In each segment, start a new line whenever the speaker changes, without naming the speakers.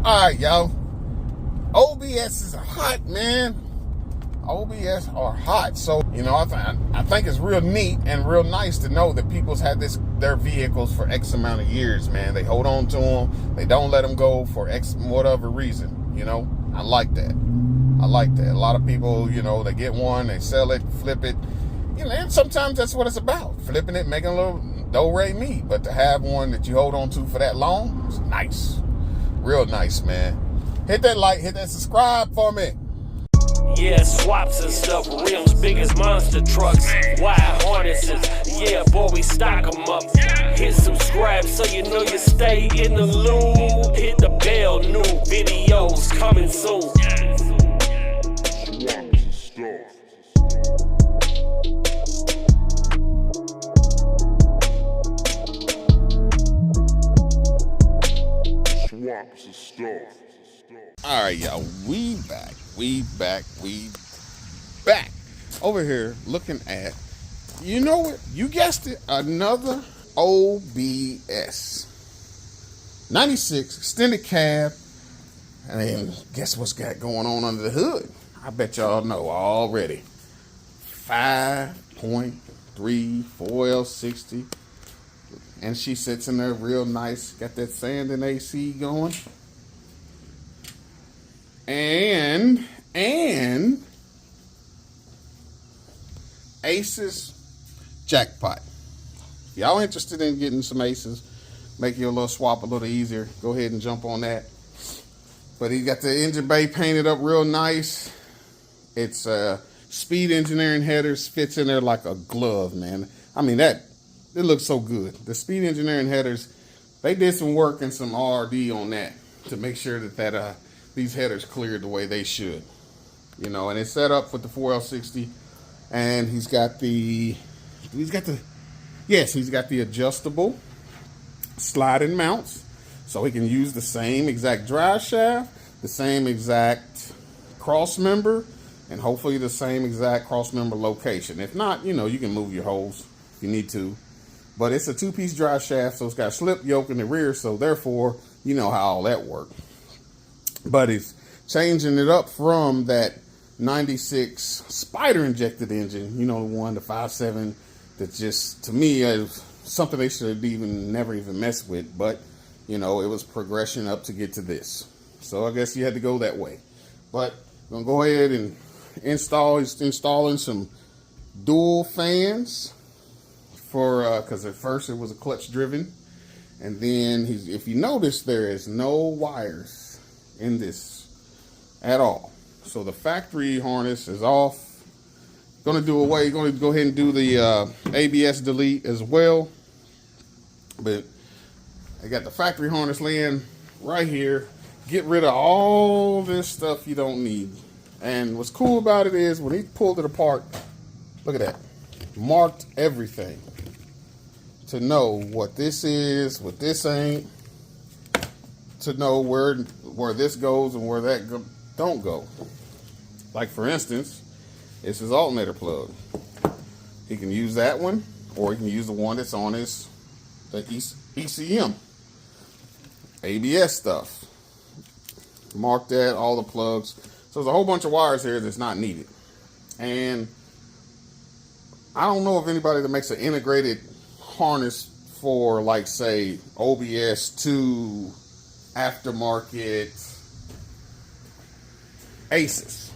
All right, y'all. OBS is hot, man. OBS are hot. So, you know, I think it's real neat and real nice to know that people's had their vehicles for X amount of years, man. They hold on to them. They don't let them go for X whatever reason, you know. I like that. I like that. A lot of people, you know, they get one, they sell it, flip it. You know, and sometimes that's what it's about. Flipping it, making a little do-re-mi. But to have one that you hold on to for that long, it's nice. Real nice, man. Hit that like, hit that subscribe for me.
Yeah, swaps and stuff, rims big as monster trucks, wide harnesses, yeah, boy, we stock them up. Hit subscribe so you know you stay in the loop. Hit the bell, new videos coming soon.
Swaps and stuff.
All right, y'all, we back over here looking at, you know what, you guessed it, another OBS 96 extended cab. And then guess what's got going on under the hood? I bet y'all know already. 5.3 4L60, and she sits in there real nice, got that sand and AC going. And Aces jackpot. If y'all interested in getting some Aces, make your little swap a little easier, go ahead and jump on that. But he got the engine bay painted up real nice. It's speed engineering headers, fits in there like a glove, man. I mean, it looks so good. The speed engineering headers, they did some work and some R&D on that to make sure that these headers cleared the way they should, you know. And it's set up with the 4L60, and he's got the adjustable sliding mounts, so he can use the same exact drive shaft, the same exact cross member, and hopefully the same exact cross member location. If not, you know, you can move your holes if you need to. But it's a two-piece drive shaft, so it's got a slip yoke in the rear, so therefore, you know how all that works. But it's changing it up from that 96 spider injected engine, you know, the 5.7, that just, to me, is something they should have never even messed with. But, you know, it was progression up to get to this. So I guess you had to go that way. But I'm going to go ahead and he's installing some dual fans for, because at first it was a clutch driven. And then if you notice, there is no wires in this at all. So the factory harness is off. Going to go ahead and do the ABS delete as well. But I got the factory harness laying right here. Get rid of all this stuff you don't need. And what's cool about it is when he pulled it apart, look at that, marked everything to know what this is, what this ain't, to know where this goes and where that don't go. Like, for instance, it's his alternator plug. He can use that one, or he can use the one that's on the ECM ABS stuff. Mark that, all the plugs. So there's a whole bunch of wires here that's not needed. And I don't know of anybody that makes an integrated harness for, like, say, OBS 2 aftermarket Aces.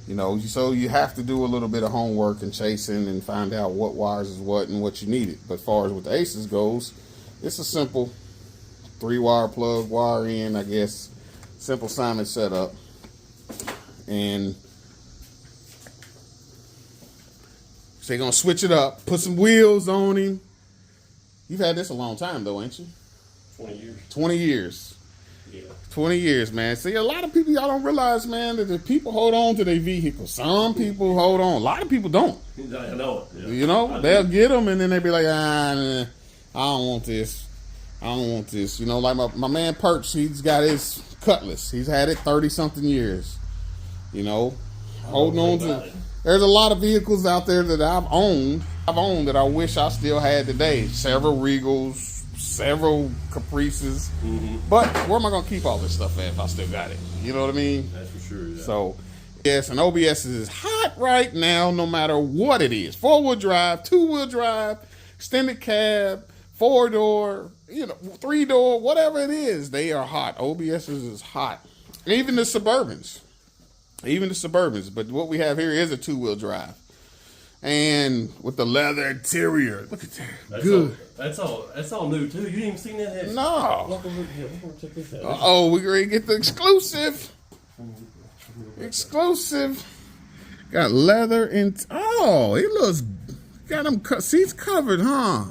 You know, so you have to do a little bit of homework and chasing and find out what wires is what and what you need it. But as far as with the Aces goes, it's a simple 3-wire plug, wire in, I guess, simple Simon setup. And so they're gonna switch it up, put some wheels on him. You've had this a long time though, ain't you?
20 years.
20 years.
Yeah.
20 years, man. See, a lot of people, y'all don't realize, man, that the people hold on to their vehicles. Some people hold on. A lot of people don't.
I know it. Yeah.
You know, they'll get them and then they be like, nah, I don't want this. I don't want this. You know, like my man Perch, he's got his Cutlass. He's had it 30-something years. You know, holding on to. There's a lot of vehicles out there that I've owned that I wish I still had today. Several Regals, several Caprices. But where am I gonna keep all this stuff at if I still got it? You know what I mean?
That's for sure. Yeah.
So yes, and OBS is hot right now, no matter what it is. 4-wheel drive, 2-wheel drive, extended cab, 4-door, 3-door, whatever it is, they are hot. OBS is hot. Even the Suburbans. But what we have here is a 2-wheel drive. And with the leather interior. Look at that. Good.
That's all new too. You didn't even see that head.
No.
Look over here. We're gonna check this out.
Oh, we're going to get the exclusive. Exclusive. Got leather and it looks, got them seats covered, huh?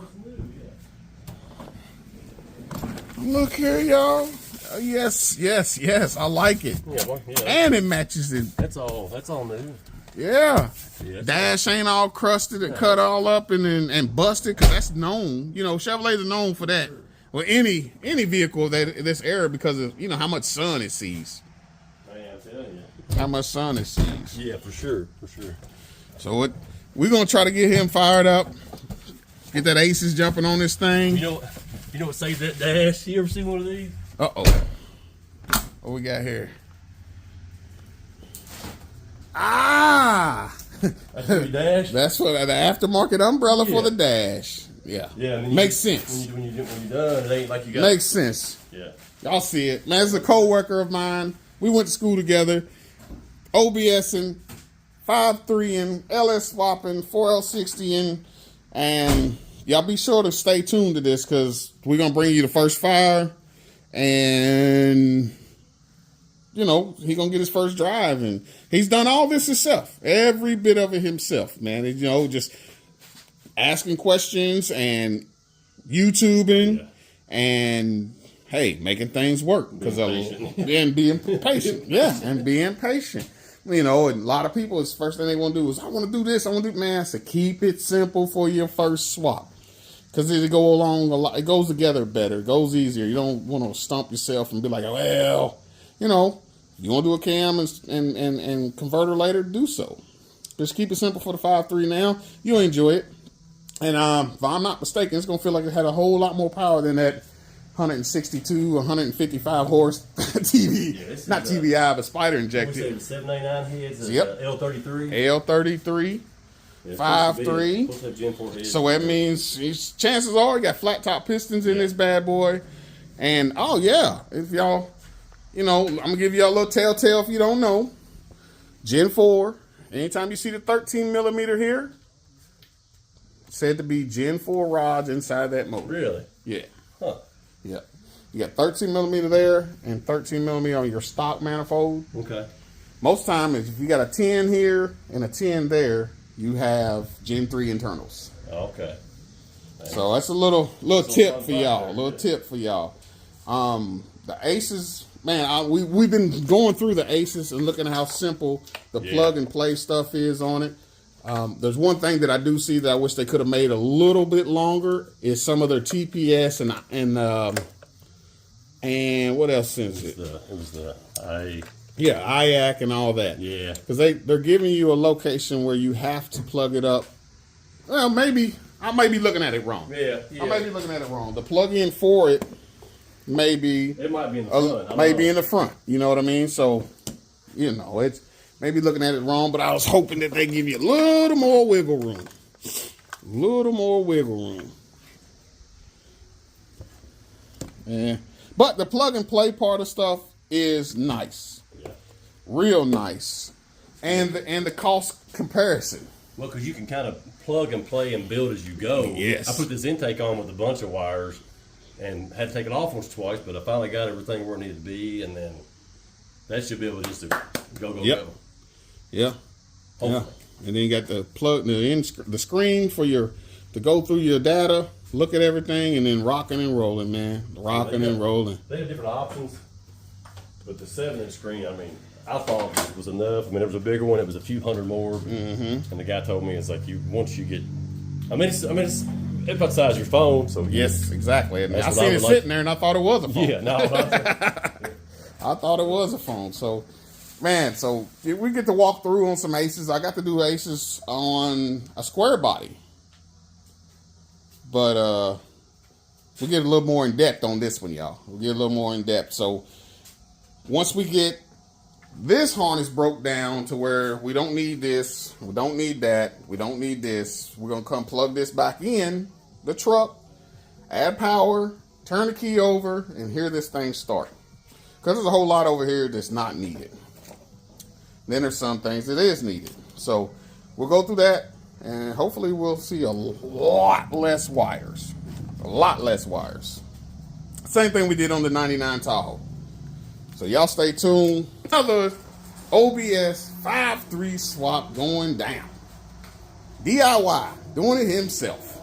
Look here, y'all. Yes. I like it.
Yeah.
And it matches it.
That's all new.
Yeah.
Yeah,
Dash ain't all crusted and cut all up and busted, because that's known. Chevrolets are known for that. Well, any vehicle that this era, because of how much sun it sees.
Man, I'm telling you.
How much sun it sees.
Yeah, for sure.
So we're gonna try to get him fired up. Get that Aces jumping on this thing.
You know what saves that dash? You ever seen one of these?
What we got here?
That's your dash.
That's what the aftermarket umbrella for the dash. Yeah. Makes sense.
When you're done, it ain't like you got.
Makes sense.
Yeah.
Y'all see it. Man, this is a co-worker of mine. We went to school together. OBSing, 5.3ing, LS swapping, 4L60ing, and y'all be sure to stay tuned to this, because we're gonna bring you the first fire, and he gonna get his first drive, and he's done all this himself, every bit of it himself, man. Just asking questions and YouTubing and making things work, because and being patient, and being patient. And a lot of people, the first thing they want to do is, I want to do this, I want to do, man. So keep it simple for your first swap, because it go along a lot. It goes together better. It goes easier. You don't want to stump yourself and be like, well, you want to do a cam and converter later, do so. Just keep it simple for the 5.3 now. You'll enjoy it. And if I'm not mistaken, it's going to feel like it had a whole lot more power than that 162, 155 horse TV, not TBI, but spider injected.
We say 799 heads, L33.
L33, 5.3.
Gen 4 heads.
So that means chances are you got flat top pistons in this bad boy. And if y'all, I'm gonna give y'all a little telltale if you don't know. Gen 4. Anytime you see the 13 millimeter here, said to be Gen 4 rods inside that motor.
Really?
Yeah.
Huh.
Yeah. You got 13 millimeter there and 13 millimeter on your stock manifold.
Okay.
Most time, if you got a 10 here and a 10 there, you have Gen 3 internals.
Okay.
So that's a little tip for y'all. Tip for y'all. The Aces, man, we've been going through the Aces and looking at how simple the plug and play stuff is on it. There's one thing that I do see that I wish they could have made a little bit longer, is some of their TPS and what else is it?
It was the
IAC and all that.
Yeah.
Because they're giving you a location where you have to plug it up. Well, maybe I may be looking at it wrong.
Yeah.
I may be looking at it wrong. The plug-in for it
It might be in the front.
Maybe in the front. You know what I mean? So, it's maybe looking at it wrong, but I was hoping that they give you a little more wiggle room. Yeah. But the plug and play part of stuff is nice.
Yeah.
Real nice. And the cost comparison.
Well, because you can kind of plug and play and build as you go.
Yes.
I put this intake on with a bunch of wires and had to take it off once or twice, but I finally got everything where it needed to be, and then that should be able just to go.
Yeah. Yeah. And then you got the plug, the screen for to go through your data, look at everything, and then rocking and rolling, man. Rocking and rolling.
They have different options, but the 7-inch screen, I thought it was enough. There was a bigger one; it was a few hundred more. Mm-hmm. And the guy told me it's like once you get, it's about the size of your phone. So
yes, exactly. And I seen it sitting there, and I thought it was a phone.
Yeah, no,
I thought it was a phone. So, man, we get to walk through on some Aces. I got to do Aces on a square body, but we'll get a little more in depth on this one, y'all. We'll get a little more in depth. So once we get this harness broke down to where we don't need this, we don't need that, we don't need this, we're gonna come plug this back in the truck, add power, turn the key over, and hear this thing start. Because there's a whole lot over here that's not needed. Then there's some things that is needed. So we'll go through that, and hopefully we'll see a lot less wires. A lot less wires. Same thing we did on the 99 Tahoe. So y'all stay tuned. Another OBS 5.3 swap going down. DIY, doing it himself.